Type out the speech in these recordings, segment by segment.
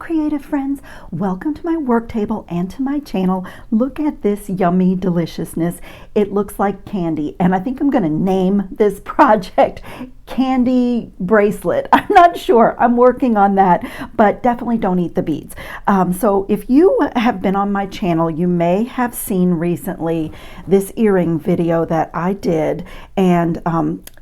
creative friends, welcome to my work table and to my channel. Look at this yummy deliciousness. It looks like candy, and I think I'm going to name this project Candy Bracelet. I'm not sure, I'm working on that, but definitely don't eat the beads. So if you have been on my channel, you may have seen recently this earring video that I did, and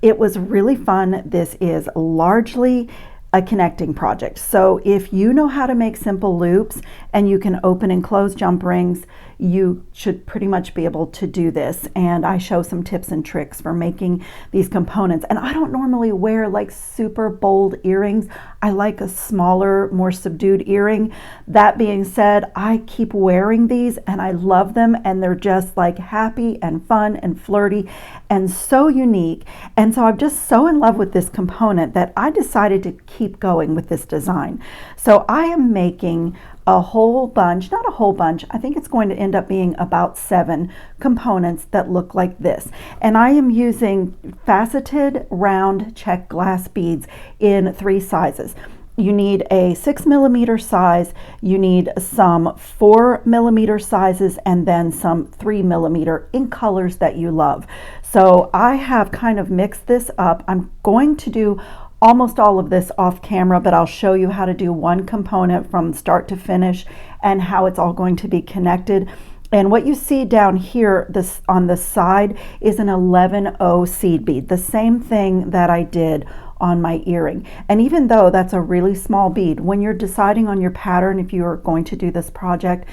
it was really fun. This is largely a connecting project. So if you know how to make simple loops and you can open and close jump rings, you should pretty much be able to do this. And I show some tips and tricks for making these components. And I don't normally wear like super bold earrings. I like a smaller, more subdued earring. That being said, I keep wearing these and I love them, and they're just like happy and fun and flirty and so unique. And so I'm just so in love with this component that I decided to keep going with this design. So I am making a whole bunch, not a whole bunch, I think it's going to end up being about 7 components that look like this. And I am using faceted round Czech glass beads in 3 sizes. You need a 6mm size, you need some 4mm sizes, and then some 3mm in colors that you love. So I have kind of mixed this up. I'm going to do almost all of this off camera, but I'll show you how to do one component from start to finish and how it's all going to be connected. And what you see down here this on the side is an 11-0 seed bead, the same thing that I did on my earring. And even though that's a really small bead, when you're deciding on your pattern, if you are going to do this project,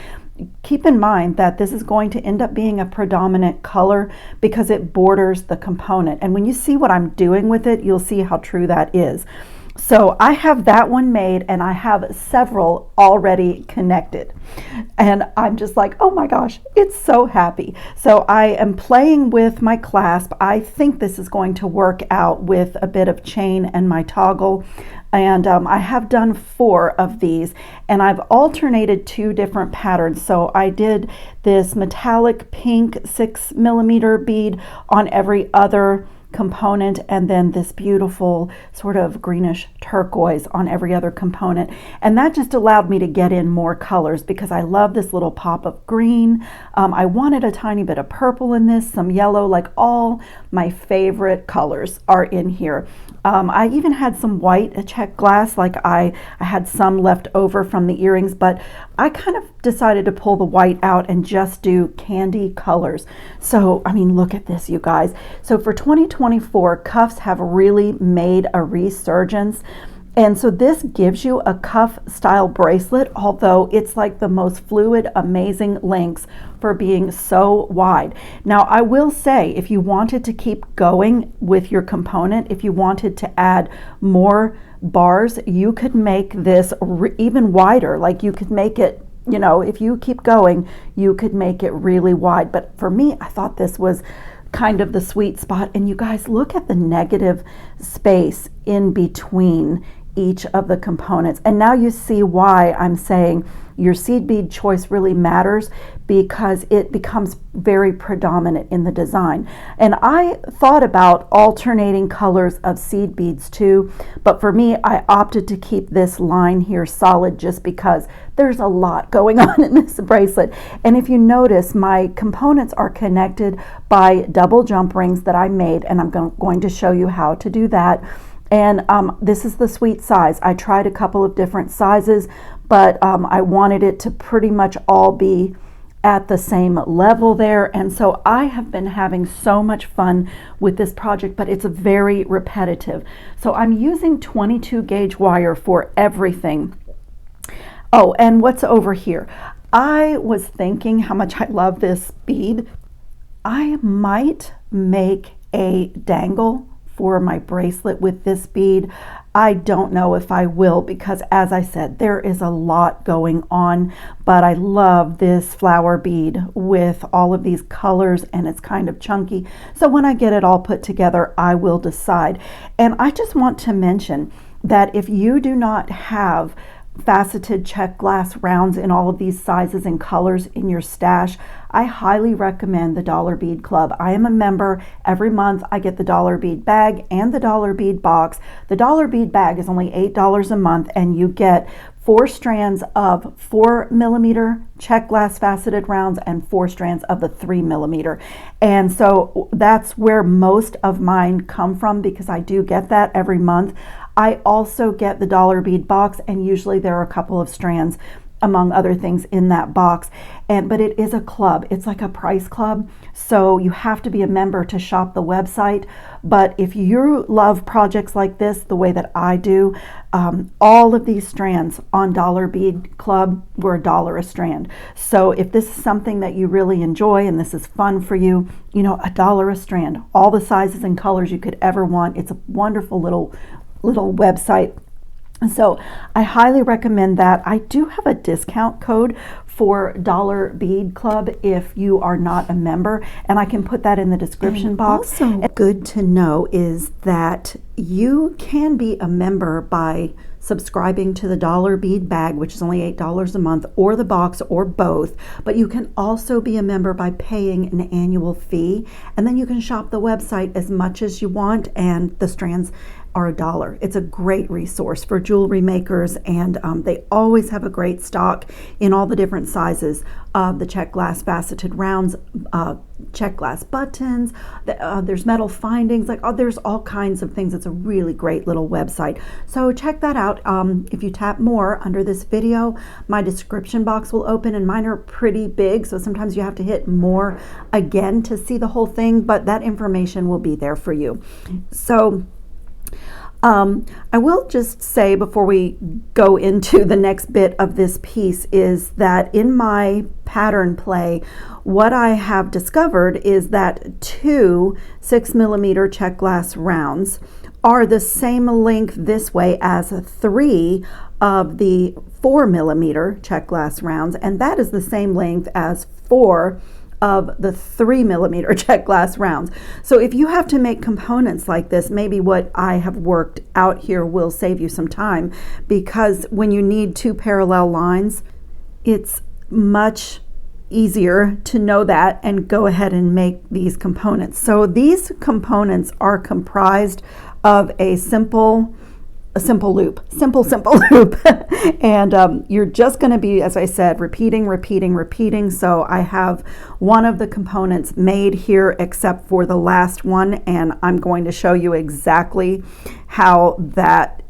keep in mind that this is going to end up being a predominant color because it borders the component. And when you see what I'm doing with it, you'll see how true that is. So I have that one made, and I have several already connected. And I'm just like, oh my gosh, it's so happy. So I am playing with my clasp. I think this is going to work out with a bit of chain and my toggle. And I have done 4 of these, and I've alternated 2 different patterns. So I did this metallic pink 6mm bead on every other component, and then this beautiful sort of greenish turquoise on every other component. And that just allowed me to get in more colors because I love this little pop of green. I wanted a tiny bit of purple in this, some yellow, like all my favorite colors are in here. I even had some white Czech glass, like I had some left over from the earrings, but I kind of decided to pull the white out and just do candy colors. So, I mean, look at this, you guys. So for 2024, cuffs have really made a resurgence. And so this gives you a cuff style bracelet, although it's like the most fluid, amazing lengths for being so wide. Now, I will say, if you wanted to keep going with your component, if you wanted to add more bars, you could make this even wider. Like you could make it, you know, if you keep going, you could make it really wide. But for me, I thought this was kind of the sweet spot. And you guys, look at the negative space in between each of the components. And now you see why I'm saying your seed bead choice really matters, because it becomes very predominant in the design. And I thought about alternating colors of seed beads too, but for me, I opted to keep this line here solid just because there's a lot going on in this bracelet. And if you notice, my components are connected by double jump rings that I made, and I'm going to show you how to do that. And this is the sweet size. I tried a couple of different sizes, but I wanted it to pretty much all be at the same level there. And so I have been having so much fun with this project, but it's very repetitive. So I'm using 22 gauge wire for everything. Oh, and what's over here? I was thinking how much I love this bead. I might make a dangle for my bracelet with this bead. I don't know if I will, because as I said, there is a lot going on, but I love this flower bead with all of these colors, and it's kind of chunky. So when I get it all put together, I will decide. And I just want to mention that if you do not have faceted Czech glass rounds in all of these sizes and colors in your stash, I highly recommend the Dollar Bead Club. I am a member. Every month I get the Dollar Bead bag and the Dollar Bead box. The Dollar Bead bag is only $8 a month, and you get 4 strands of 4mm Czech glass faceted rounds and 4 strands of the 3mm. And so that's where most of mine come from, because I do get that every month. I also get the dollar bead box, and usually there are a couple of strands among other things in that box. But it is a club. It's like a price club, so you have to be a member to shop the website. But if you love projects like this the way that I do, all of these strands on Dollar Bead Club were $1 a strand. So if this is something that you really enjoy and this is fun for you, you know, $1 a strand, all the sizes and colors you could ever want. It's a wonderful little website. So I highly recommend that. I do have a discount code for Dollar Bead Club if you are not a member, and I can put that in the description box. Also, good to know is that you can be a member by subscribing to the Dollar Bead bag, which is only $8 a month, or the box, or both. But you can also be a member by paying an annual fee, and then you can shop the website as much as you want, and the strands are $1. It's a great resource for jewelry makers, and they always have a great stock in all the different sizes of the Czech glass faceted rounds, Czech glass buttons, there's metal findings, like there's all kinds of things. It's a really great little website. So check that out. If you tap more under this video, my description box will open, and mine are pretty big, so sometimes you have to hit more again to see the whole thing, but that information will be there for you. So I will just say before we go into the next bit of this piece is that in my pattern play, what I have discovered is that 2 6mm Czech glass rounds are the same length this way as 3 of the 4mm Czech glass rounds, and that is the same length as 4 of the 3mm Czech glass rounds. So if you have to make components like this, maybe what I have worked out here will save you some time, because when you need 2 parallel lines, it's much easier to know that and go ahead and make these components. So these components are comprised of a simple loop, simple loop. And you're just going to be, as I said, repeating. So I have one of the components made here except for the last one, and I'm going to show you exactly how that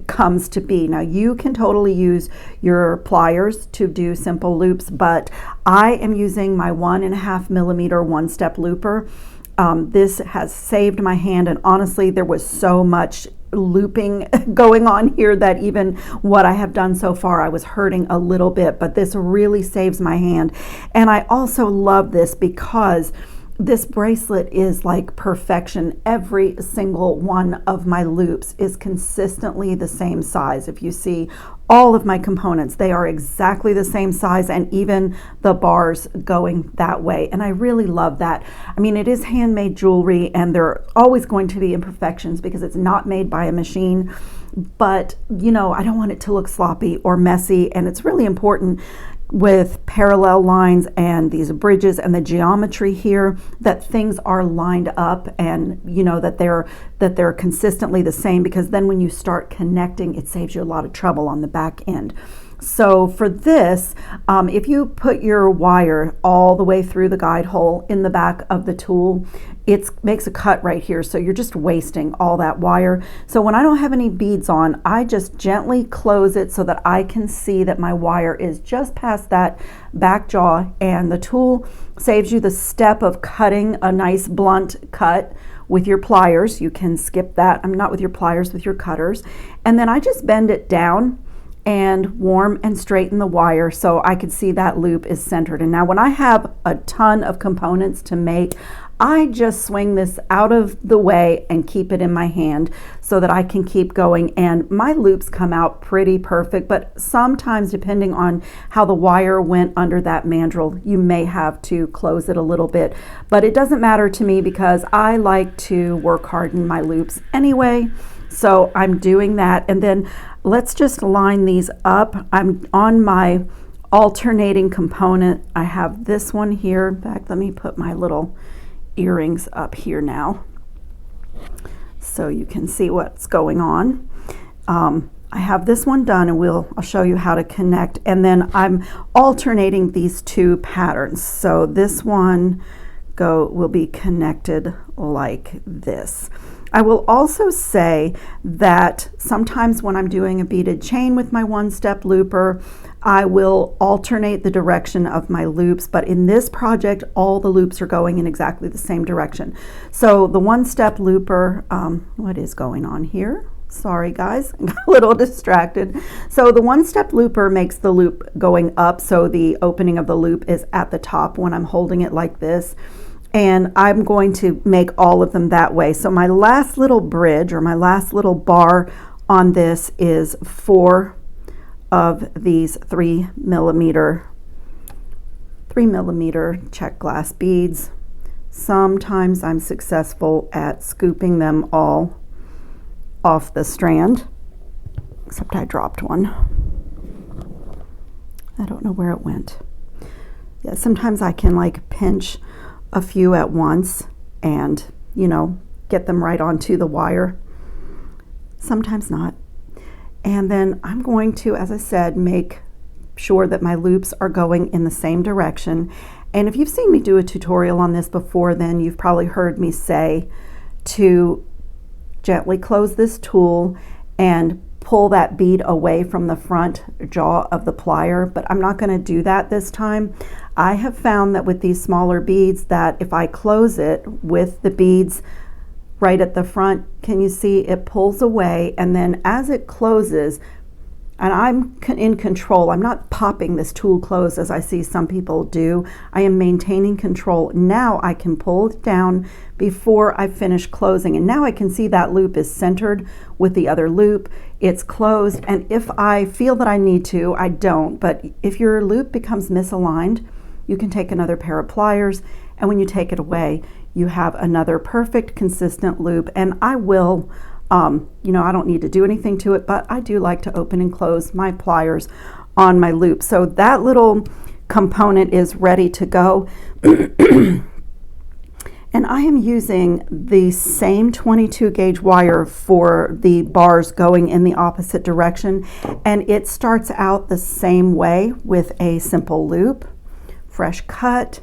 comes to be. Now you can totally use your pliers to do simple loops, but I am using my 1.5mm one-step looper. This has saved my hand, and honestly there was so much looping going on here that even what I have done so far I was hurting a little bit, but this really saves my hand. And I also love this because this bracelet is like perfection. Every single one of my loops is consistently the same size. If you see all of my components, they are exactly the same size, and even the bars going that way. And I really love that. I mean, it is handmade jewelry, and there are always going to be imperfections because it's not made by a machine. But, you know, I don't want it to look sloppy or messy, and it's really important with parallel lines and these bridges and the geometry here that things are lined up, and you know that they're consistently the same, because then when you start connecting, it saves you a lot of trouble on the back end. So for this, if you put your wire all the way through the guide hole in the back of the tool, it makes a cut right here, so you're just wasting all that wire. So when I don't have any beads on, I just gently close it so that I can see that my wire is just past that back jaw, and the tool saves you the step of cutting a nice blunt cut with your pliers. You can skip that. I'm not with your pliers, with your cutters. And then I just bend it down and warm and straighten the wire so I could see that loop is centered. And now when I have a ton of components to make, I just swing this out of the way and keep it in my hand so that I can keep going, and my loops come out pretty perfect. But sometimes, depending on how the wire went under that mandrel, you may have to close it a little bit, but it doesn't matter to me because I like to work hard in my loops anyway. So I'm doing that, and then let's just line these up. I'm on my alternating component. I have this one here. In fact, let me put my little earrings up here now so you can see what's going on. I have this one done, and I'll show you how to connect, and then I'm alternating these two patterns. So this one will be connected like this. I will also say that sometimes when I'm doing a beaded chain with my one-step looper, I will alternate the direction of my loops, but in this project, all the loops are going in exactly the same direction. So the one-step looper, what is going on here? Sorry guys, I got a little distracted. So the one-step looper makes the loop going up, so the opening of the loop is at the top when I'm holding it like this. And I'm going to make all of them that way. So my last little bridge, or my last little bar on this, is 4 of these 3 millimeter Czech glass beads. Sometimes I'm successful at scooping them all off the strand, except I dropped one. I don't know where it went. Yeah, sometimes I can like pinch a few at once and, you know, get them right onto the wire. Sometimes not. And then I'm going to, as I said, make sure that my loops are going in the same direction. And if you've seen me do a tutorial on this before, then you've probably heard me say to gently close this tool and pull that bead away from the front jaw of the plier, but I'm not going to do that this time. I have found that with these smaller beads that if I close it with the beads right at the front, can you see it pulls away, and then as it closes, and I'm in control, I'm not popping this tool closed as I see some people do. I am maintaining control. Now I can pull it down before I finish closing, and now I can see that loop is centered with the other loop. It's closed, and if I feel that I need to, I don't, but if your loop becomes misaligned, you can take another pair of pliers, and when you take it away, you have another perfect, consistent loop. And I will, you know, I don't need to do anything to it, but I do like to open and close my pliers on my loop. So that little component is ready to go. And I am using the same 22 gauge wire for the bars going in the opposite direction. And it starts out the same way with a simple loop, fresh cut,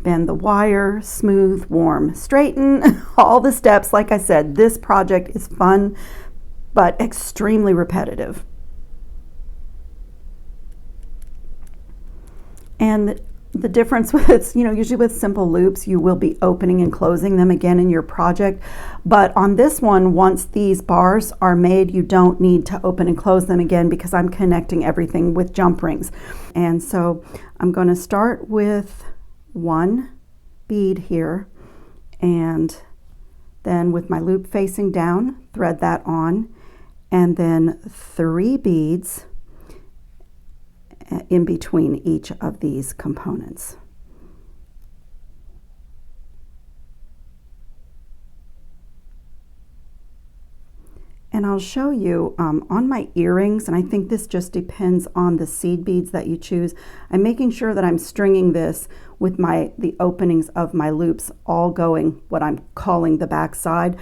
bend the wire, smooth, warm, straighten, all the steps. Like I said, this project is fun, but extremely repetitive. And the difference with, you know, usually with simple loops, you will be opening and closing them again in your project. But on this one, once these bars are made, you don't need to open and close them again because I'm connecting everything with jump rings. And so I'm going to start with one bead here, and then with my loop facing down, thread that on, and then 3 beads in between each of these components. And I'll show you on my earrings, and I think this just depends on the seed beads that you choose. I'm making sure that I'm stringing this with the openings of my loops all going what I'm calling the back side.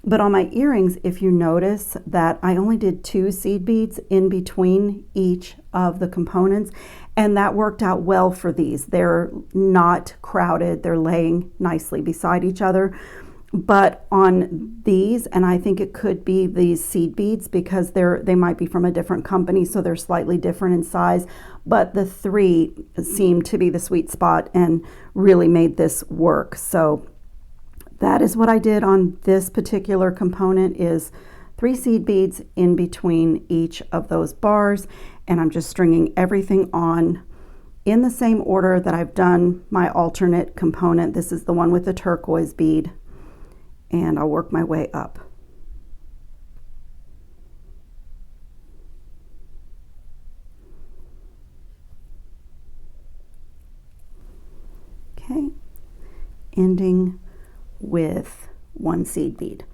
But on my earrings, if you notice that I only did 2 seed beads in between each of the components, and that worked out well for these. They're not crowded, they're laying nicely beside each other. But on these, and I think it could be these seed beads because they might be from a different company, so they're slightly different in size, but the 3 seemed to be the sweet spot and really made this work. So that is what I did on this particular component, is 3 seed beads in between each of those bars, and I'm just stringing everything on in the same order that I've done my alternate component. This is the one with the turquoise bead, and I'll work my way up. Okay, ending with 1 seed bead.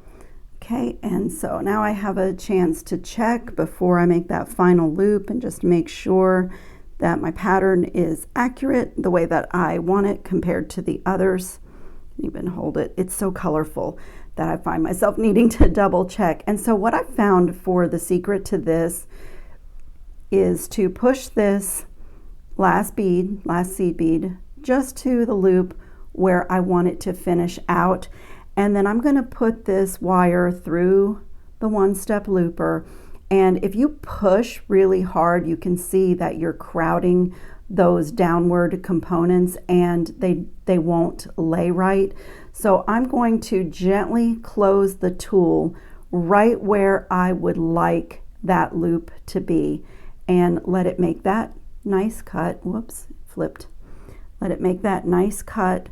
Okay, and so now I have a chance to check before I make that final loop and just make sure that my pattern is accurate the way that I want it compared to the others. Even hold it. It's so colorful that I find myself needing to double check. And so what I found for the secret to this is to push this last seed bead, just to the loop where I want it to finish out. And then I'm going to put this wire through the one-step looper. And if you push really hard, you can see that you're crowding those downward components and they won't lay right. So I'm going to gently close the tool right where I would like that loop to be and let it make that nice cut. Whoops, flipped. Let it make that nice cut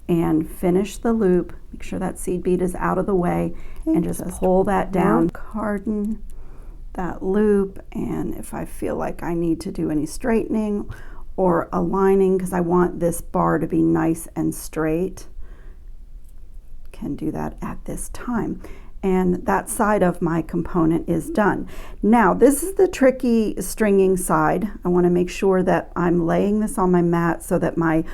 and finish the loop. Make sure that seed bead is out of the way and just pull that down. Harden that loop, and if I feel like I need to do any straightening or aligning, because I want this bar to be nice and straight, can do that at this time. And that side of my component is done. Now this is the tricky stringing side. I want to make sure that I'm laying this on my mat so that my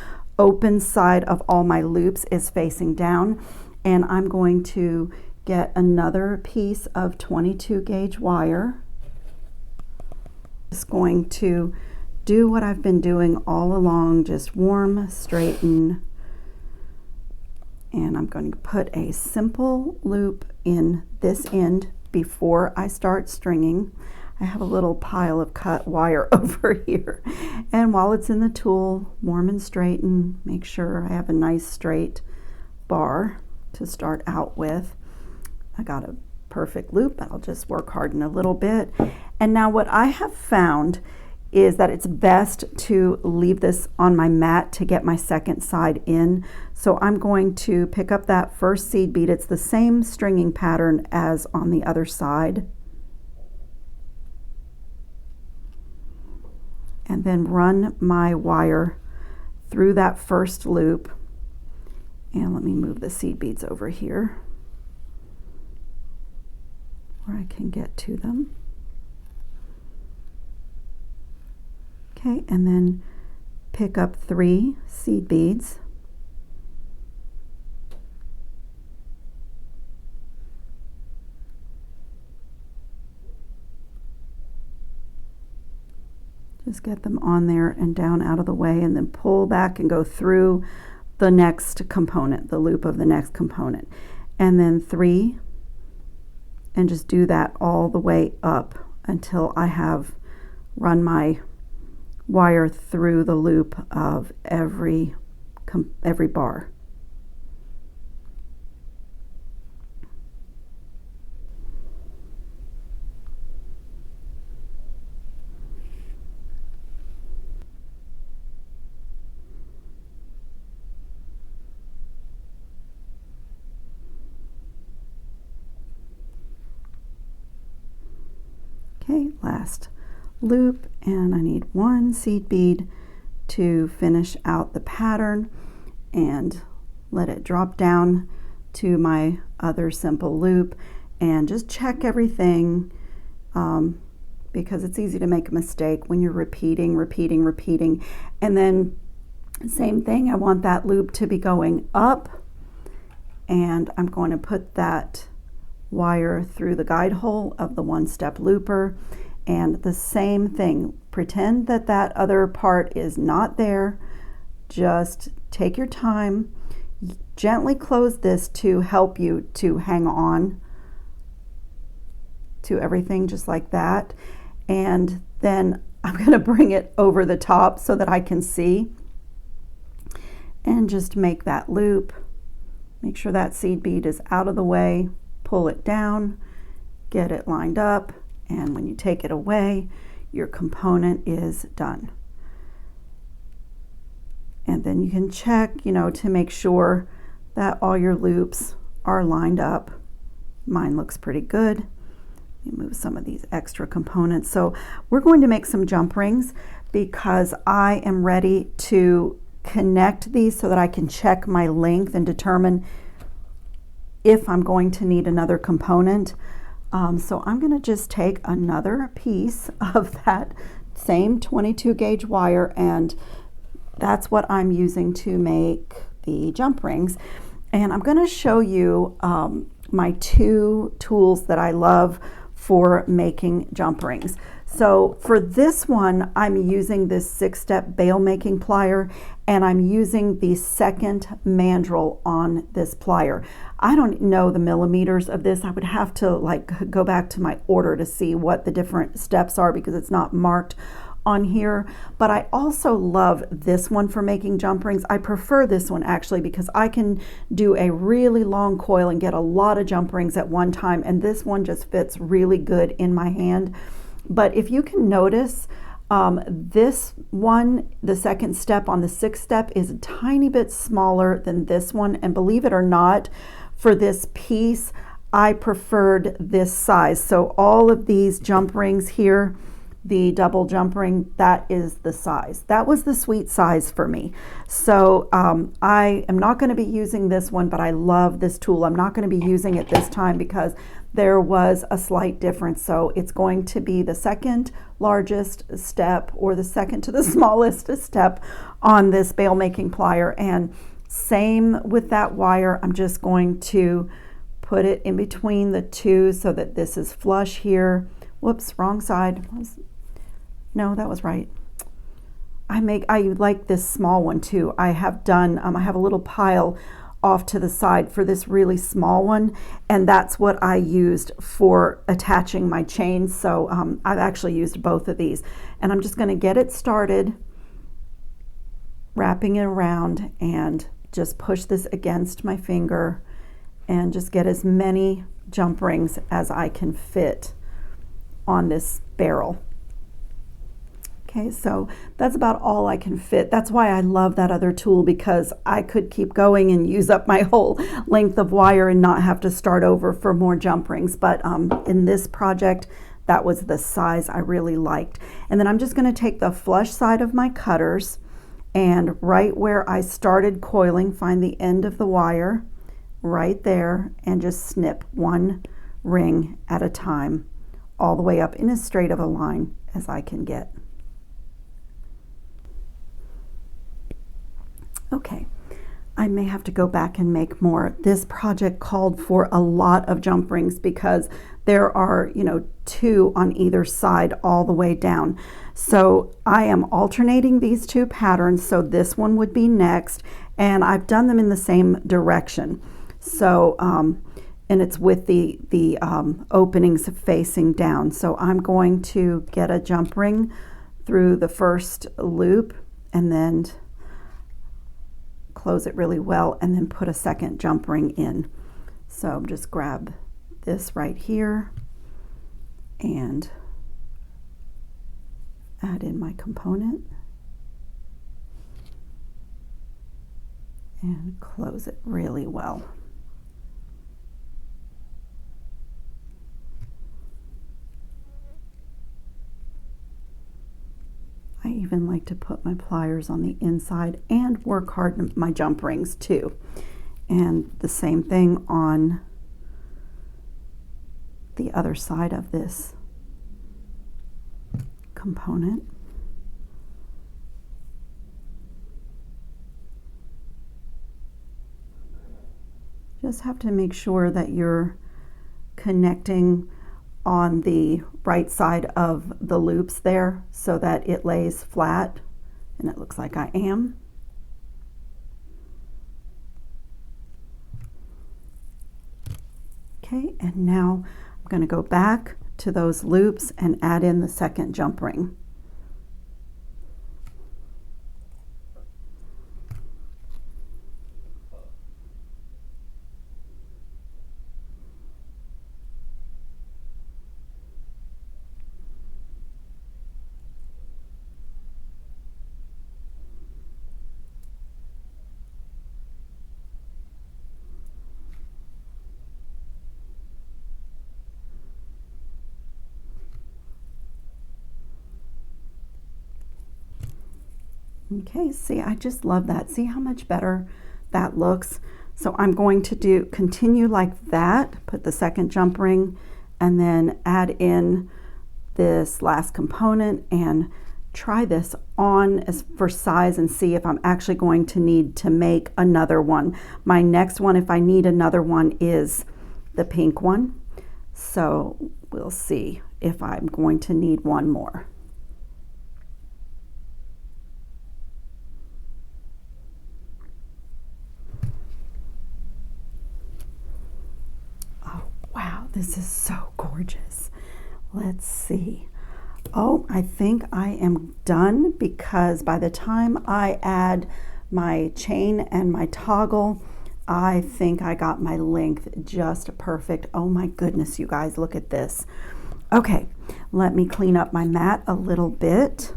open side of all my loops is facing down, and I'm going to get another piece of 22 gauge wire. Just going to do what I've been doing all along, just warm, straighten, and I'm going to put a simple loop in this end before I start stringing. I have a little pile of cut wire over here, and while it's in the tool, warm and straighten, make sure I have a nice straight bar to start out with. I got a perfect loop, but I'll just work hard in a little bit. And now what I have found is that it's best to leave this on my mat to get my second side in. So I'm going to pick up that first seed bead. It's the same stringing pattern as on the other side. And then run my wire through that first loop. And let me move the seed beads over here where I can get to them. Okay, and then pick up 3 seed beads. Just get them on there and down out of the way, and then pull back and go through the next component, the loop of the next component. And then 3, and just do that all the way up until I have run my wire through the loop of every bar. Okay, last loop, and I need 1 seed bead to finish out the pattern and let it drop down to my other simple loop, and just check everything because it's easy to make a mistake when you're repeating. And then same thing, I want that loop to be going up, and I'm going to put that wire through the guide hole of the one-step looper. And the same thing, pretend that that other part is not there. Just take your time, gently close this to help you to hang on to everything, just like that. And then I'm going to bring it over the top so that I can see, and just make that loop. Make sure that seed bead is out of the way, pull it down, get it lined up, and when you take it away, your component is done. And then you can check, to make sure that all your loops are lined up. Mine looks pretty good. Let me move some of these extra components. So we're going to make some jump rings because I am ready to connect these so that I can check my length and determine if I'm going to need another component. So I'm going to just take another piece of that same 22 gauge wire, and that's what I'm using to make the jump rings. And I'm going to show you my two tools that I love for making jump rings. So for this one, I'm using this 6-step bail making plier, and I'm using the second mandrel on this plier. I don't know the millimeters of this. I would have to like go back to my order to see what the different steps are because it's not marked on here. But I also love this one for making jump rings. I prefer this one actually because I can do a really long coil and get a lot of jump rings at one time, and this one just fits really good in my hand. But if you can notice, this one, the second step on the 6th step, is a tiny bit smaller than this one, and believe it or not, for this piece I preferred this size. So all of these jump rings here, the double jump ring, that is the size. That was the sweet size for me. So I am not going to be using this one, but I love this tool. I'm not going to be using it this time because there was a slight difference. So it's going to be the second largest step or the second to the smallest step on this bail making plier. And same with that wire. I'm just going to put it in between the two so that this is flush here. Whoops, wrong side. No, that was right. I like this small one too. I have done, I have a little pile off to the side for this really small one, and that's what I used for attaching my chains. So I've actually used both of these, and I'm just going to get it started, wrapping it around, and just push this against my finger and just get as many jump rings as I can fit on this barrel. Okay, so that's about all I can fit. That's why I love that other tool, because I could keep going and use up my whole length of wire and not have to start over for more jump rings. But in this project, that was the size I really liked. And then I'm just going to take the flush side of my cutters and right where I started coiling, find the end of the wire right there and just snip one ring at a time all the way up in as straight of a line as I can get. Okay, I may have to go back and make more. This project called for a lot of jump rings because there are, 2 on either side all the way down. So I am alternating these two patterns. So this one would be next, and I've done them in the same direction. So, and it's with the openings facing down. So I'm going to get a jump ring through the first loop and then close it really well and then put a second jump ring in. So just grab this right here and add in my component and close it really well. I even like to put my pliers on the inside and work hard my jump rings too. And the same thing on the other side of this component. Just have to make sure that you're connecting on the right side of the loops there so that it lays flat, and it looks like I am. Okay, and now I'm going to go back to those loops and add in the second jump ring. Okay, see, I just love that. See how much better that looks? So I'm going to continue like that, put the second jump ring, and then add in this last component and try this on as for size and see if I'm actually going to need to make another one. My next one, if I need another one, is the pink one. So we'll see if I'm going to need one more. Oh, wow, this is so gorgeous. Let's see. Oh, I think I am done, because by the time I add my chain and my toggle, I think I got my length just perfect. Oh my goodness, you guys, look at this. Okay, let me clean up my mat a little bit.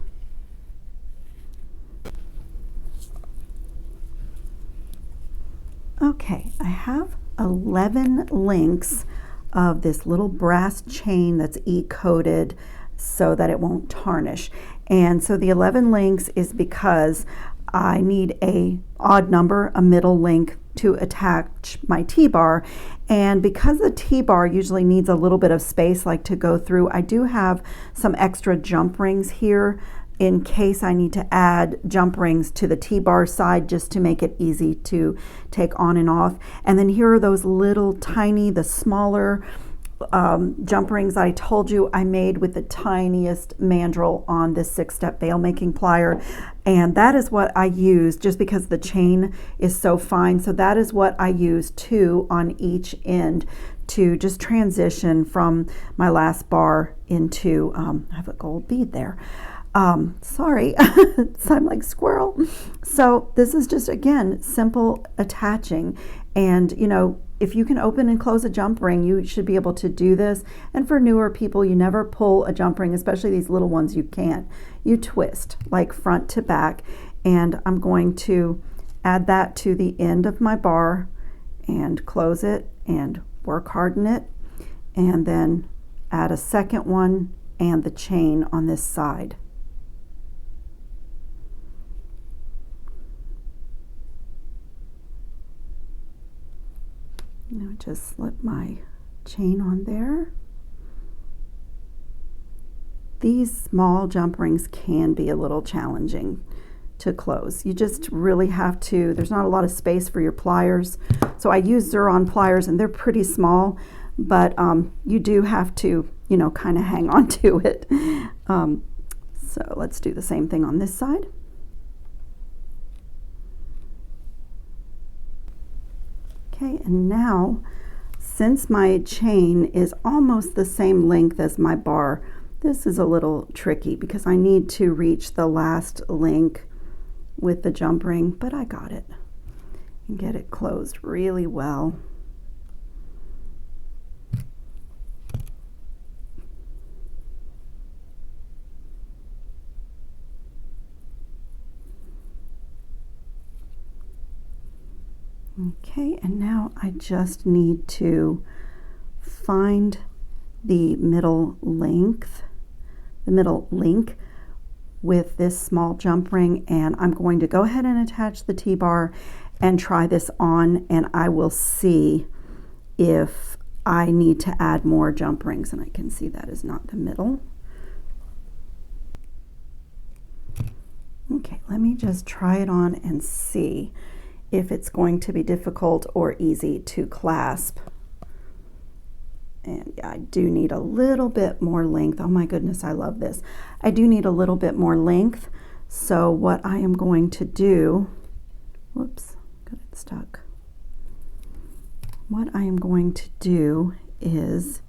Okay, I have 11 links of this little brass chain that's E-coated so that it won't tarnish. And so the 11 links is because I need a odd number, a middle link, to attach my T-bar. And because the T-bar usually needs a little bit of space, like to go through, I do have some extra jump rings here in case I need to add jump rings to the T-bar side, just to make it easy to take on and off. And then here are those little tiny, the smaller jump rings I told you I made with the tiniest mandrel on this 6-step veil making plier. And that is what I use, just because the chain is so fine. So that is what I use, 2 on each end, to just transition from my last bar into, I have a gold bead there. Sorry, so I'm like squirrel. So this is just, again, simple attaching. And you know, if you can open and close a jump ring, you should be able to do this. And for newer people, you never pull a jump ring, especially these little ones, you can't. You twist like front to back. And I'm going to add that to the end of my bar and close it and work harden it. And then add a second one and the chain on this side. Now just slip my chain on there. These small jump rings can be a little challenging to close. You just really have to, there's not a lot of space for your pliers. So I use Xuron pliers and they're pretty small, but you do have to, you know, kind of hang on to it. So let's do the same thing on this side. Okay, and now, since my chain is almost the same length as my bar, this is a little tricky because I need to reach the last link with the jump ring, but I got it. And get it closed really well. Okay, and now I just need to find the middle length, the middle link with this small jump ring, and I'm going to go ahead and attach the T-bar and try this on, and I will see if I need to add more jump rings, and I can see that is not the middle. Okay, let me just try it on and see if it's going to be difficult or easy to clasp. And yeah, I do need a little bit more length. Oh my goodness, I love this. I do need a little bit more length. So what I am going to do, whoops, got it stuck. What I am going to do is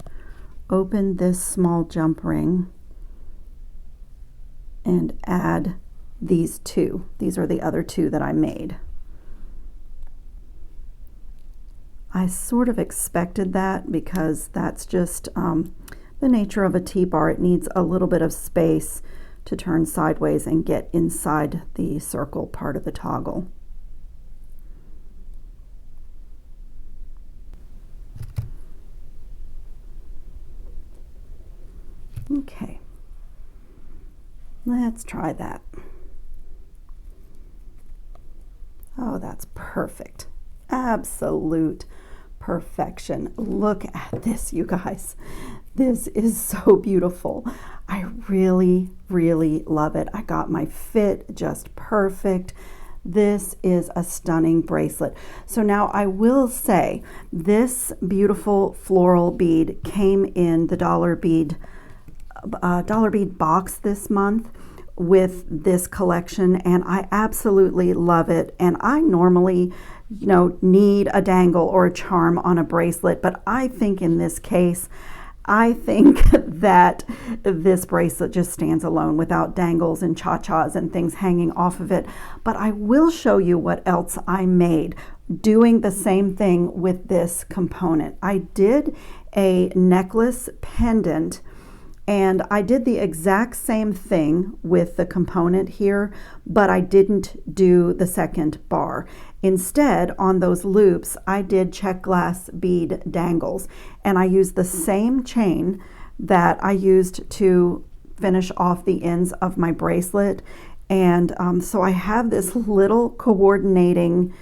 open this small jump ring and add these 2. These are the other 2 that I made. I sort of expected that because that's just the nature of a T-bar. It needs a little bit of space to turn sideways and get inside the circle part of the toggle. Okay, let's try that. Oh, that's perfect. Absolute perfection. Look at this, you guys. This is so beautiful. I really, really love it. I got my fit just perfect. This is a stunning bracelet. So now I will say this beautiful floral bead came in the dollar bead box this month with this collection, and I absolutely love it. And I normally, need a dangle or a charm on a bracelet, but I think in this case, I think that this bracelet just stands alone without dangles and cha-chas and things hanging off of it. But I will show you what else I made doing the same thing with this component. I did a necklace pendant, and I did the exact same thing with the component here, but I didn't do the second bar. Instead, on those loops, I did Czech glass bead dangles, and I used the same chain that I used to finish off the ends of my bracelet. And so I have this little coordinating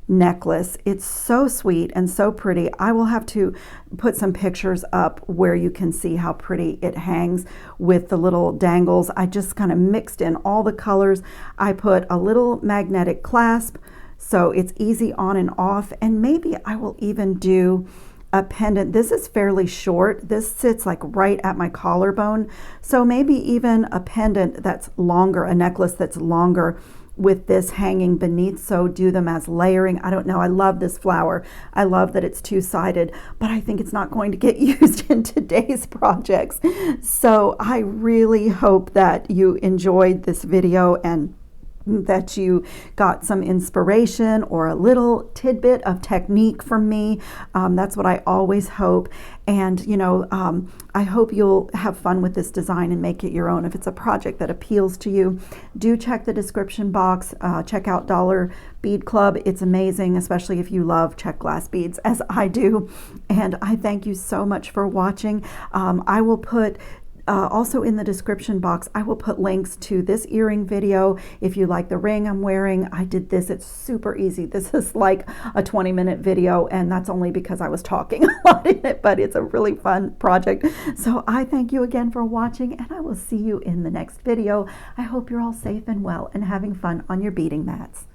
necklace. It's so sweet and so pretty. I will have to put some pictures up where you can see how pretty it hangs with the little dangles. I just kind of mixed in all the colors. I put a little magnetic clasp so it's easy on and off, and maybe I will even do a pendant. This is fairly short. This sits like right at my collarbone, so maybe even a pendant that's longer, a necklace that's longer with this hanging beneath, so do them as layering. I don't know, I love this flower. I love that it's two-sided, but I think it's not going to get used in today's projects. So I really hope that you enjoyed this video and that you got some inspiration or a little tidbit of technique from me. That's what I always hope. And, I hope you'll have fun with this design and make it your own. If it's a project that appeals to you, do check the description box. Check out Dollar Bead Club. It's amazing, especially if you love Czech glass beads as I do. And I thank you so much for watching. I will put also in the description box, I will put links to this earring video. If you like the ring I'm wearing, I did this. It's super easy. This is like a 20-minute video, and that's only because I was talking a lot in it, but it's a really fun project. So I thank you again for watching, and I will see you in the next video. I hope you're all safe and well and having fun on your beading mats.